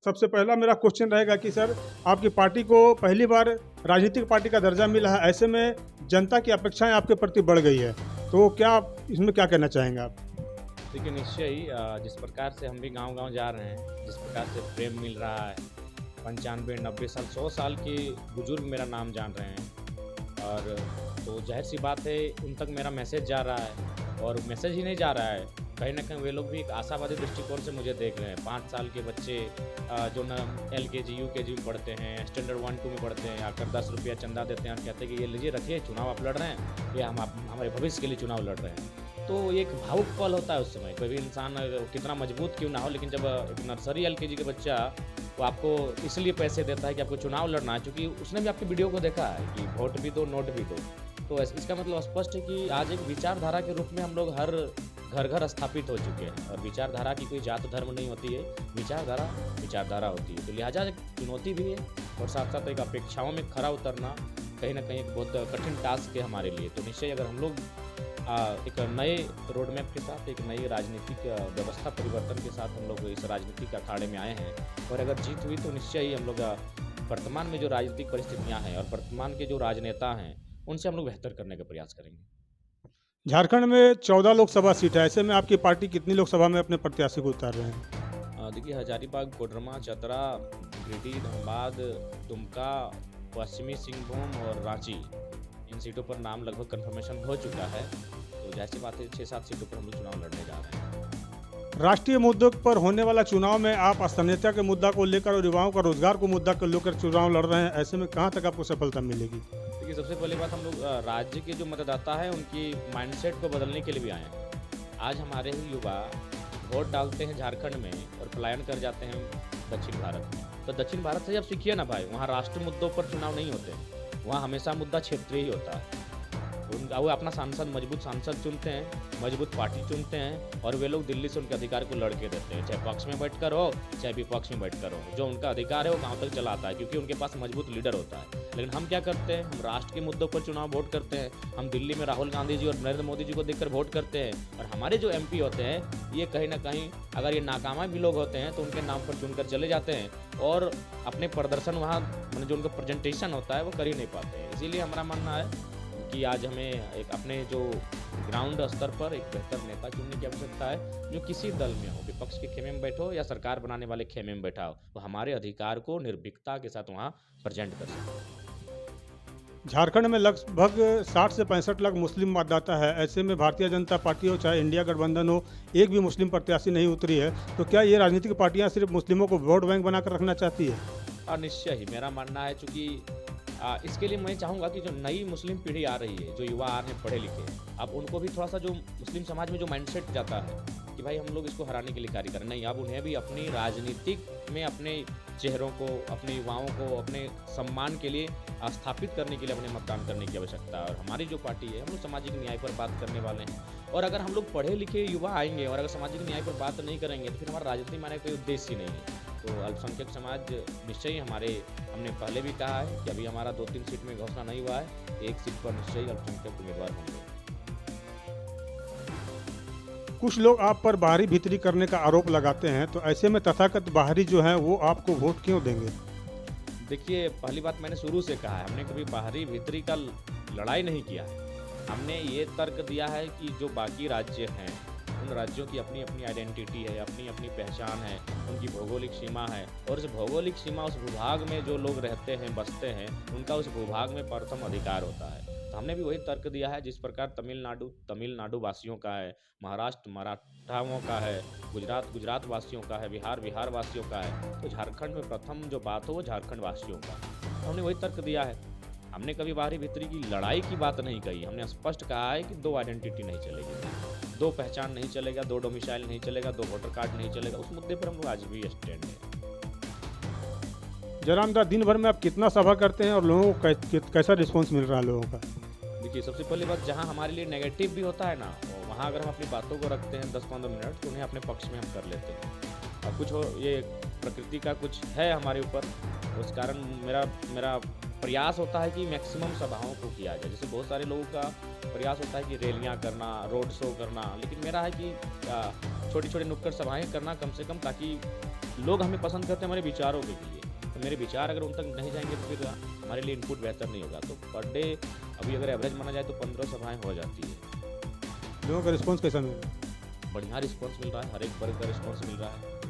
सबसे पहला मेरा क्वेश्चन रहेगा कि सर आपकी पार्टी को पहली बार राजनीतिक पार्टी का दर्जा मिला है, ऐसे में जनता की अपेक्षाएं आपके प्रति बढ़ गई है, तो क्या आप इसमें क्या कहना चाहेंगे आप? देखिए निश्चय ही जिस प्रकार से हम भी गांव-गांव जा रहे हैं, जिस प्रकार से प्रेम मिल रहा है, 95, 90 साल, 100 साल के बुजुर्ग मेरा नाम जान रहे हैं और तो ज़ाहिर-सी बात है उन तक मेरा मैसेज जा रहा है और मैसेज ही नहीं जा रहा है, कहीं न कहीं वे लोग भी एक आशावादी दृष्टिकोण से मुझे देख रहे हैं। 5 साल के बच्चे जो ना एलकेजी, यूकेजी में पढ़ते हैं, स्टैंडर्ड 1-2 में पढ़ते हैं, आकर ₹10 चंदा देते हैं और कहते हैं कि ये लीजिए रखिए, चुनाव आप लड़ रहे हैं, ये हम आप हमारे भविष्य के लिए चुनाव लड़ रहे हैं। तो एक भावुक पल होता है उस समय, कोई भी इंसान कितना मजबूत क्यों ना हो, लेकिन जब एक नर्सरी एलकेजी का बच्चा वो आपको इसलिए पैसे देता है कि आपको चुनाव लड़ना है, क्योंकि उसने भी आपकी वीडियो को देखा है कि वोट भी दो, नोट भी दो। तो इसका मतलब स्पष्ट है कि आज एक विचारधारा के रूप में हम लोग हर घर-घर स्थापित हो चुके हैं और विचारधारा की कोई जात धर्म नहीं होती है, विचारधारा विचारधारा होती है। तो लिहाजा एक चुनौती भी है और साथ-साथ एक अपेक्षाओं में खरा उतरना कहीं न कहीं एक बहुत कठिन टास्क है हमारे लिए। तो निश्चय अगर हम लोग एक नए रोड मैप के साथ, एक नई राजनीतिक व्यवस्था परिवर्तन के साथ हम लोग इस राजनीतिक अखाड़े में आए हैं और अगर जीत हुई तो निश्चय ही हम लोग वर्तमान में जो राजनीतिक परिस्थितियाँ हैं और वर्तमान के जो राजनेता हैं, उनसे हम लोग बेहतर करने का प्रयास करेंगे। झारखंड में 14 लोकसभा सीट है, ऐसे में आपकी पार्टी कितनी लोकसभा में अपने प्रत्याशी को उतार रहे हैं? देखिए हजारीबाग, कोडरमा, चतरा, गिरिडीह, धनबाद, दुमका, पश्चिमी सिंहभूम और रांची, इन सीटों पर नाम लगभग कन्फर्मेशन हो चुका है। तो ज़ाहिर-सी बात है 6-7 सीटों पर हम लोग चुनाव लड़ने जा रहे हैं। राष्ट्रीय मुद्दों पर होने वाला चुनाव में आप स्थानीयता के मुद्दा को लेकर और युवाओं का रोजगार को मुद्दा को लेकर चुनाव लड़ रहे हैं, ऐसे में कहाँ तक आपको सफलता मिलेगी? देखिए सबसे पहली बात हम लोग राज्य के जो मतदाता हैं उनकी माइंडसेट को बदलने के लिए भी आए हैं। आज हमारे ही युवा वोट डालते हैं झारखंड में और पलायन कर जाते हैं दक्षिण भारत में। तो दक्षिण भारत से आप सीखिए ना भाई, वहाँ राष्ट्र मुद्दों पर चुनाव नहीं होते, वहाँ हमेशा मुद्दा क्षेत्रीय ही होता है। वो अपना सांसद, मजबूत सांसद चुनते हैं, मजबूत पार्टी चुनते हैं और वे लोग दिल्ली से उनके अधिकार को लड़के देते हैं, चाहे पक्ष में बैठकर हो चाहे विपक्ष में बैठकर हो। जो उनका अधिकार है वो गाँव तक चलाता है क्योंकि उनके पास मजबूत लीडर होता है। लेकिन हम क्या करते हैं, हम राष्ट्र के मुद्दों पर चुनाव वोट करते हैं। हम दिल्ली में राहुल गांधी जी और नरेंद्र मोदी जी को देखकर वोट करते हैं और हमारे जो एमपी होते हैं ये कहीं ना कहीं अगर ये नाकामा भी लोग होते हैं तो उनके नाम पर चुनकर चले जाते हैं और अपने प्रदर्शन वहाँ मतलब जो उनका प्रेजेंटेशन होता है वो कर ही नहीं पाते हैं। इसीलिए हमारा मानना है कि आज हमें एक अपने जो ग्राउंड स्तर पर एक बेहतर नेता चुनने की आवश्यकता है जो किसी दल में हो, विपक्ष के खेमे में बैठो या सरकार बनाने वाले खेमे में बैठा हो, वो हमारे अधिकार को निर्भीकता के साथ वहाँ प्रेजेंट कर सके। झारखंड में लगभग 60 से 65 लाख मुस्लिम मतदाता है, ऐसे में भारतीय जनता पार्टी हो चाहे इंडिया गठबंधन हो, एक भी मुस्लिम प्रत्याशी नहीं उतरी है, तो क्या ये राजनीतिक पार्टियां सिर्फ मुस्लिमों को वोट बैंक बनाकर रखना चाहती है? और निश्चय ही मेरा मानना है, चूँकि इसके लिए मैं चाहूँगा कि जो नई मुस्लिम पीढ़ी आ रही है, जो युवा आ रहे हैं पढ़े लिखे, अब उनको भी थोड़ा सा जो मुस्लिम समाज में जो माइंडसेट जाता है कि भाई हम लोग इसको हराने के लिए कार्य करें, नहीं, अब उन्हें भी अपनी राजनीतिक में अपने चेहरों को, अपने युवाओं को अपने सम्मान के लिए स्थापित करने के लिए अपने मतदान करने की आवश्यकता है। और हमारी जो पार्टी है, हम लोग सामाजिक न्याय पर बात करने वाले हैं और अगर हम लोग पढ़े लिखे युवा आएंगे और अगर सामाजिक न्याय पर बात नहीं करेंगे तो फिर हमारा राजनीति में आने का कोई उद्देश्य ही नहीं है। तो अल्पसंख्यक समाज निश्चय ही हमने पहले भी कहा है कि अभी हमारा 2-3 सीट में घोषणा नहीं हुआ है, 1 सीट पर निश्चय ही अल्पसंख्यक उम्मीदवार होंगे। कुछ लोग आप पर बाहरी भीतरी करने का आरोप लगाते हैं, तो ऐसे में तथाकथित बाहरी जो है वो आपको वोट क्यों देंगे? देखिए पहली बात मैंने शुरू से कहा है, हमने कभी बाहरी भीतरी का लड़ाई नहीं किया है। हमने ये तर्क दिया है कि जो बाकी राज्य हैं उन राज्यों की अपनी अपनी आइडेंटिटी है, अपनी अपनी पहचान है, उनकी भौगोलिक सीमा है और उस भौगोलिक सीमा, उस भूभाग में जो लोग रहते हैं, बसते हैं, उनका उस भूभाग में प्रथम अधिकार होता है। तो हमने भी वही तर्क दिया है जिस प्रकार तमिलनाडु वासियों का है, महाराष्ट्र मराठाओं का है, गुजरात वासियों का है, बिहार वासियों का है, तो झारखंड में प्रथम जो बात हो वो झारखंड वासियों का। तो हमने वही तर्क दिया है। हमने कभी बाहरी भीतरी की लड़ाई की बात नहीं कही, हमने स्पष्ट कहा है कि 2 आइडेंटिटी नहीं चलेगी, 2 पहचान नहीं चलेगा, 2 डोमिसाइल नहीं चलेगा, 2 वोटर कार्ड नहीं चलेगा। उस मुद्दे पर हम लोग आज भी स्टैंड है। जयराम दा, दिन भर में आप कितना सभा करते हैं और लोगों को कैसा रिस्पॉन्स मिल रहा है लोगों का? देखिए सबसे पहली बात, जहाँ हमारे लिए नेगेटिव भी होता है ना, वहाँ अगर हम अपनी बातों को रखते हैं 10-15 मिनट तो उन्हें अपने पक्ष में हम कर लेते हैं। अब कुछ हो, ये प्रकृति का कुछ है हमारे ऊपर, उस कारण मेरा प्रयास होता है कि मैक्सिमम सभाओं को किया जाए। जैसे बहुत सारे लोगों का प्रयास होता है कि रैलियाँ करना, रोड शो करना, लेकिन मेरा है कि छोटी छोटी नुक्कड़ सभाएं करना कम से कम, ताकि लोग हमें पसंद करते हैं हमारे विचारों के लिए। तो मेरे विचार अगर उन तक नहीं जाएंगे तो फिर हमारे लिए इनपुट बेहतर नहीं होगा। तो पर डे अभी अगर एवरेज माना जाए तो 15 सभाएँ हो जाती है। लोगों का रिस्पॉन्स कैसा मिल रहा है? बढ़िया रिस्पॉन्स मिल रहा है, हर एक वर्ग का रिस्पॉन्स मिल रहा है।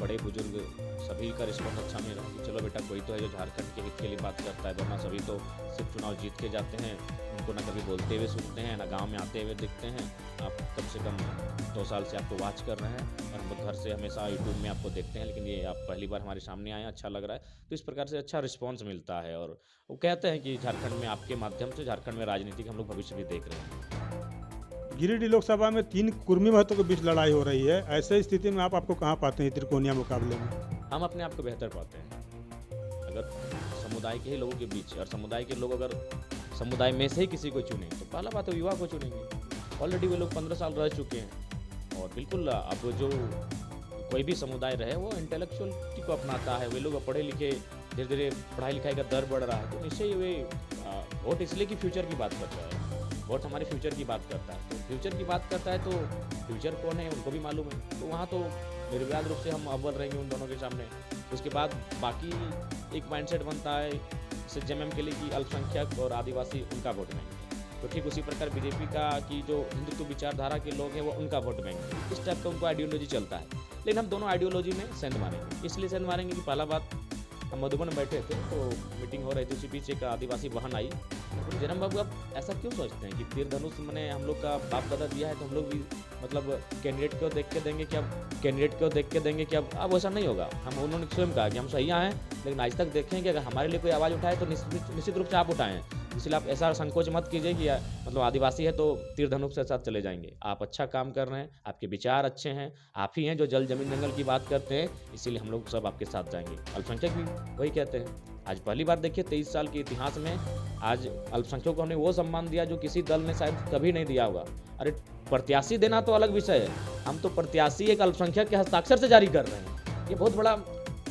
बड़े बुजुर्ग सभी का रिस्पॉन्स अच्छा मिल रहा है कि चलो बेटा कोई तो है जो झारखंड के हित के लिए बात करता है, वरना सभी तो सिर्फ चुनाव जीत के जाते हैं, उनको ना कभी बोलते हुए सुनते हैं ना गांव में आते हुए दिखते हैं। आप कम से कम 2 साल से आपको वॉच कर रहे हैं और हम घर से हमेशा यूट्यूब में आपको देखते हैं, लेकिन ये आप पहली बार हमारे सामने आए, अच्छा लग रहा है। तो इस प्रकार से अच्छा रिस्पॉन्स मिलता है और वो कहते हैं कि झारखंड में आपके माध्यम से झारखंड में राजनीति का हम लोग भविष्य भी देख रहे हैं। गिरिडीह लोकसभा में 3 कुर्मी महत्व के बीच लड़ाई हो रही है। ऐसे स्थिति में आपको कहाँ पाते हैं त्रिकोणीय मुकाबले में? हम अपने आप को बेहतर पाते हैं अगर समुदाय के ही लोगों के बीच, और समुदाय के लोग अगर समुदाय में से ही किसी को चुने तो पहला बात तो युवा को चुनेंगे। ऑलरेडी वे लोग 15 साल रह चुके हैं और बिल्कुल अब जो कोई भी समुदाय रहे वो इंटेलेक्चुअलिटी को अपनाता है। वे लोग पढ़े लिखे, धीरे धीरे पढ़ाई लिखाई का दर बढ़ रहा है, तो निश्चय वे वोट इसलिए कि फ्यूचर की बात करता है। वोट हमारे फ्यूचर की बात करता है, तो फ्यूचर की बात करता है तो फ्यूचर कौन है उनको भी मालूम है। तो वहाँ तो निर्विवाद रूप से हम अव्वल रहेंगे उन दोनों के सामने। उसके बाद बाकी एक माइंडसेट बनता है जैसे जेएमएम के लिए कि अल्पसंख्यक और आदिवासी उनका वोट बैंक, तो ठीक उसी प्रकार बीजेपी का कि जो हिंदुत्व विचारधारा के लोग हैं वो उनका वोट बैंक, इस टाइप का उनको आइडियोलॉजी चलता है। लेकिन हम दोनों आइडियोलॉजी में सेंध मारेंगे। इसलिए सेंध मारेंगे कि पहला बात, हम मधुबन बैठे थे तो मीटिंग हो रही थी, उसी बीच एक आदिवासी बहन आई, तो जन्म बाबू आप ऐसा क्यों सोचते हैं कि तीर धनुष मैंने हम लोग का बाप दादा दिया है तो हम लोग भी मतलब कैंडिडेट को देख के देंगे कि अब ऐसा नहीं होगा। हम उन्होंने स्वयं कहा कि हम सही हैं, लेकिन आज तक देखें कि अगर हमारे लिए कोई आवाज़ उठाए तो निश्चित रूप से आप उठाएं। इसलिए आप ऐसा संकोच मत कीजिए कि मतलब आदिवासी है तो तीर धनुष के साथ चले जाएंगे। आप अच्छा काम कर रहे हैं, आपके विचार अच्छे हैं, आप ही हैं जो जल जमीन जंगल की बात करते हैं, इसीलिए हम लोग सब आपके साथ जाएंगे। अल्पसंख्यक भी वही कहते हैं। आज पहली बार देखिए 23 साल के इतिहास में आज अल्पसंख्यकों को हमने वो सम्मान दिया जो किसी दल ने शायद कभी नहीं दिया होगा। अरे प्रत्याशी देना तो अलग विषय है, हम तो प्रत्याशी एक अल्पसंख्यक के हस्ताक्षर से जारी कर रहे हैं। ये बहुत बड़ा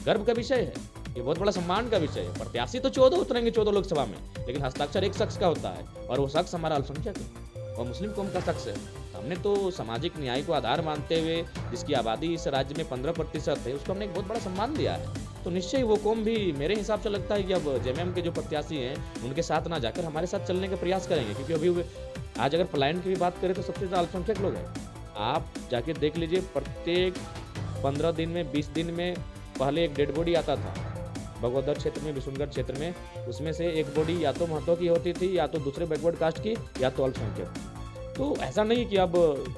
गर्व का विषय है, ये बहुत बड़ा सम्मान का विषय है। प्रत्याशी तो 14 उतरेंगे 14 लोकसभा में, लेकिन हस्ताक्षर एक शख्स का होता है और वो शख्स हमारा अल्पसंख्यक है और मुस्लिम कौम का शख्स है। हमने तो सामाजिक न्याय को आधार मानते हुए जिसकी आबादी इस राज्य में 15% है उसको हमने एक बहुत बड़ा सम्मान दिया है। तो निश्चय वो कौम भी मेरे हिसाब से लगता है कि अब जेएमएम के जो प्रत्याशी हैं उनके साथ ना जाकर हमारे साथ चलने का प्रयास करेंगे, क्योंकि अभी आज अगर पलायन की भी बात करें तो सबसे ज़्यादा अल्पसंख्यक लोग हैं। आप जाके देख लीजिए, प्रत्येक 15 दिन में 20 दिन में पहले एक डेड बॉडी आता था बगोदर क्षेत्र में, विशुनगढ़ क्षेत्र में, उसमें से एक बॉडी या तो महतो की होती थी या तो दूसरे बैकवर्ड कास्ट की या तो अल्पसंख्यक। तो ऐसा नहीं कि अब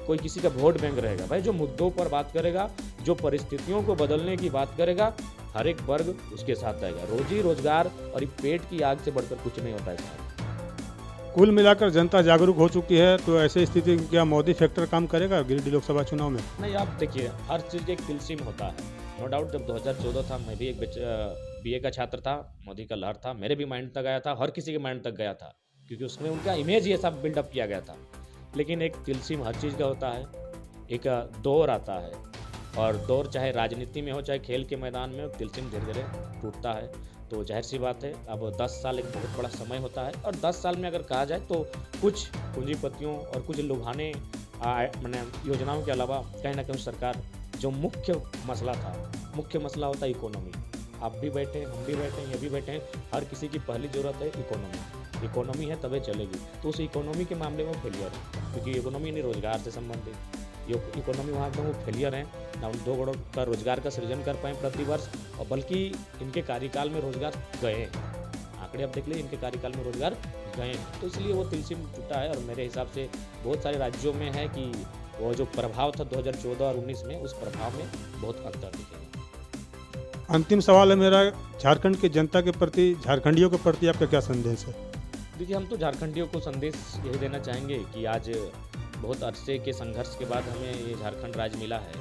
कोई किसी का वोट बैंक रहेगा। भाई जो मुद्दों पर बात करेगा, जो परिस्थितियों को बदलने की बात करेगा, हर एक वर्ग उसके साथ आएगा। रोजी रोजगार और पेट की आग से बढ़कर कुछ नहीं होता है। कुल मिलाकर जनता जागरूक हो चुकी है, तो ऐसे स्थिति में क्या मोदी फैक्टर काम करेगा गिरिडीह लोकसभा चुनाव में? नहीं, आप देखिए हर चीज़ एक तिलस्म होता है। नो डाउट जब 2014 था, मैं भी एक बीए का छात्र था, मोदी का लहर था, मेरे भी माइंड तक आया था, हर किसी के माइंड तक गया था, क्योंकि उसमें उनका इमेज ये सब बिल्डअप किया गया था। लेकिन एक तिलस्म हर चीज़ का होता है, एक दौर आता है, और दौर चाहे राजनीति में हो चाहे खेल के मैदान में हो, तिलस्म धीरे धीरे टूटता है। तो जाहिर सी बात है अब 10 साल एक बहुत बड़ा समय होता है, और 10 साल में अगर कहा जाए तो कुछ पूंजीपतियों और कुछ लुभाने मैंने योजनाओं के अलावा कहीं ना कहीं सरकार जो मुख्य मसला होता है इकोनॉमी। आप भी बैठे, हम भी बैठे, ये भी बैठे हैं, हर किसी की पहली ज़रूरत है इकोनॉमी है तभी चलेगी। तो उस इकोनॉमी के मामले में फेलियर है, क्योंकि इकोनॉमी नहीं रोजगार से संबंधित, ये इकोनॉमी वहाँ पर वो फेलियर है ना। उन 2 करोड़ का रोजगार का सृजन कर पाए प्रतिवर्ष, और बल्कि इनके कार्यकाल में रोजगार गए, आंकड़े आप देख लीजिए, इनके कार्यकाल में रोजगार गए। तो इसलिए वो तिलस्म टूटा है, और मेरे हिसाब से बहुत सारे राज्यों में है कि वो जो प्रभाव था 2014 और 19 में, उस प्रभाव में बहुत अंतर दिखेगा। अंतिम सवाल है मेरा, झारखंड की जनता के प्रति, झारखंडियों के प्रति आपका क्या संदेश है? देखिए, हम तो झारखंडियों को संदेश यही देना चाहेंगे कि आज बहुत अरसे के संघर्ष के बाद हमें ये झारखंड राज्य मिला है,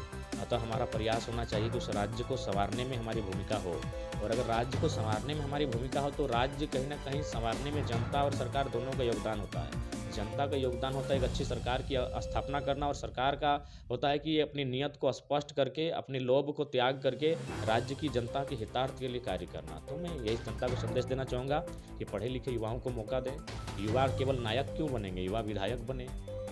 अतः हमारा प्रयास होना चाहिए कि उस राज्य को संवारने में हमारी भूमिका हो। और अगर राज्य को संवारने में हमारी भूमिका हो तो राज्य कहीं ना कहीं संवारने में जनता और सरकार दोनों का योगदान होता है। जनता का योगदान होता है एक अच्छी सरकार की स्थापना करना, और सरकार का होता है कि अपनी नियत को स्पष्ट करके, अपने लोभ को त्याग करके राज्य की जनता के हितार्थ के लिए कार्य करना। तो मैं यही जनता को संदेश देना चाहूँगा कि पढ़े लिखे युवाओं को मौका दें। युवा केवल नायक क्यों बनेंगे, युवा विधायक बने।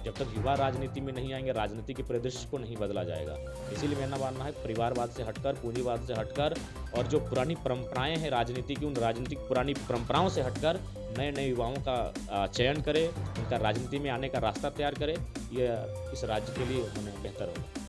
जब तक युवा राजनीति में नहीं आएंगे, राजनीति के परिदृश्य को नहीं बदला जाएगा। इसीलिए मेरा मानना है परिवारवाद से हटकर, पूंजीवाद से हटकर और जो पुरानी परंपराएं हैं राजनीति की, उन राजनीतिक पुरानी परंपराओं से हटकर नए नए युवाओं का चयन करे, उनका राजनीति में आने का रास्ता तैयार करे। ये इस राज्य के लिए बेहतर होगा।